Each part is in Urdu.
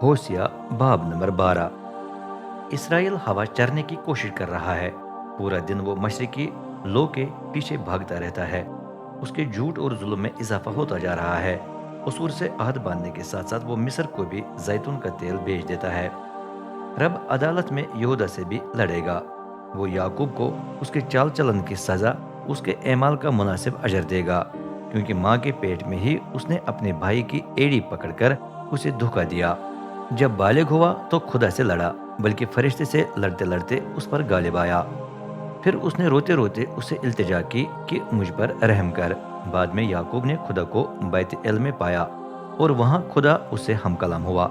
ہوسیا باب نمبر 12۔ اسرائیل ہوا چرنے کی کوشش کر رہا ہے۔ پورا دن وہ مشرقی لو کے پیچھے بھاگتا رہتا ہے۔ اس کے جھوٹ اور ظلم میں اضافہ ہوتا جا رہا ہے۔ قصور سے عہد باندھنے کے ساتھ ساتھ وہ مصر کو بھی زیتون کا تیل بیچ دیتا ہے۔ رب عدالت میں یہودا سے بھی لڑے گا۔ وہ یعقوب کو اس کے چال چلن کی سزا، اس کے اعمال کا مناسب اجر دے گا، کیونکہ ماں کے پیٹ میں ہی اس نے اپنے بھائی کی ایڑی پکڑ کر اسے دھوکا دیا۔ جب بالغ ہوا تو خدا سے لڑا، بلکہ فرشتے سے لڑتے لڑتے اس پر غالب آیا۔ پھر اس نے روتے روتے اسے التجا کی کہ مجھ پر رحم کر۔ بعد میں یعقوب نے خدا کو بیت ایل میں پایا، اور وہاں خدا اس سے ہم کلام ہوا۔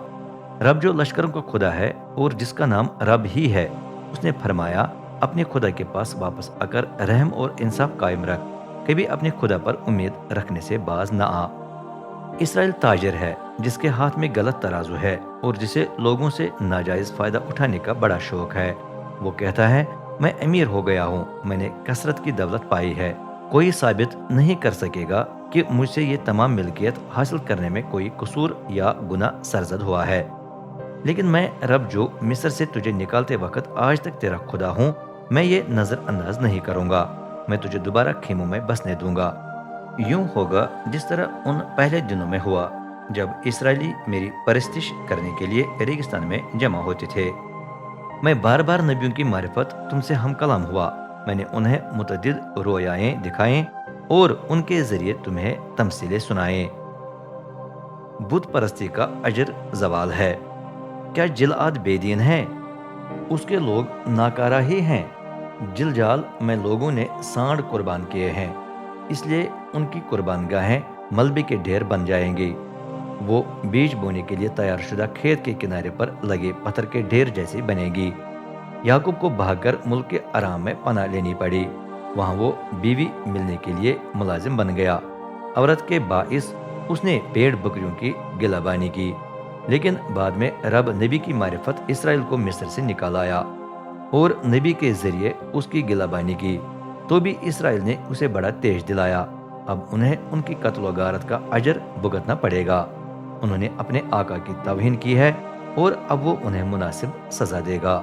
رب جو لشکروں کا خدا ہے اور جس کا نام رب ہی ہے، اس نے فرمایا، اپنے خدا کے پاس واپس آ کر رحم اور انصاف قائم رکھ، کبھی اپنے خدا پر امید رکھنے سے باز نہ آ۔ اسرائیل تاجر ہے جس کے ہاتھ میں غلط ترازو ہے اور جسے لوگوں سے ناجائز فائدہ اٹھانے کا بڑا شوق ہے۔ وہ کہتا ہے، میں امیر ہو گیا ہوں، میں نے کثرت کی دولت پائی ہے، کوئی ثابت نہیں کر سکے گا کہ مجھ سے یہ تمام ملکیت حاصل کرنے میں کوئی قصور یا گناہ سرزد ہوا ہے۔ لیکن میں رب جو مصر سے تجھے نکالتے وقت آج تک تیرا خدا ہوں، میں یہ نظر انداز نہیں کروں گا، میں تجھے دوبارہ خیموں میں بسنے دوں گا۔ یوں ہوگا جس طرح ان پہلے دنوں میں ہوا، جب اسرائیلی میری پرستش کرنے کے لیے ریگستان میں جمع ہوتے تھے۔ میں بار بار نبیوں کی معرفت تم سے ہم کلام ہوا، میں نے انہیں متعدد رویائیں دکھائیں اور ان کے ذریعے تمہیں تمثیلیں سنائیں۔ بت پرستی کا اجر زوال ہے۔ کیا جلعاد بے دین ہے؟ اس کے لوگ ناکارہ ہی ہیں۔ جلجال میں لوگوں نے سانڈ قربان کیے ہیں، اس لیے ان کی قربان گاہیں ملبے کے ڈھیر بن جائیں گی۔ وہ بیج بونے کے لیے تیار شدہ کھیت کے کنارے پر لگے پتھر کے ڈھیر جیسی بنے گی۔ یعقوب کو بھاگ کر ملک کے آرام میں پناہ لینی پڑی، وہاں وہ بیوی ملنے کے لیے ملازم بن گیا۔ عورت کے باعث اس نے پیڑ بکریوں کی گلہبانی کی، لیکن بعد میں رب نبی کی معرفت اسرائیل کو مصر سے نکال آیا اور نبی کے ذریعے اس کی گلہبانی کی، تو بھی اسرائیل نے اسے بڑا تیش دلایا۔ اب انہیں ان کی قتل و غارت کا اجر بھگتنا پڑے گا۔ انہوں نے اپنے آقا کی توہین کی ہے اور اب وہ انہیں مناسب سزا دے گا۔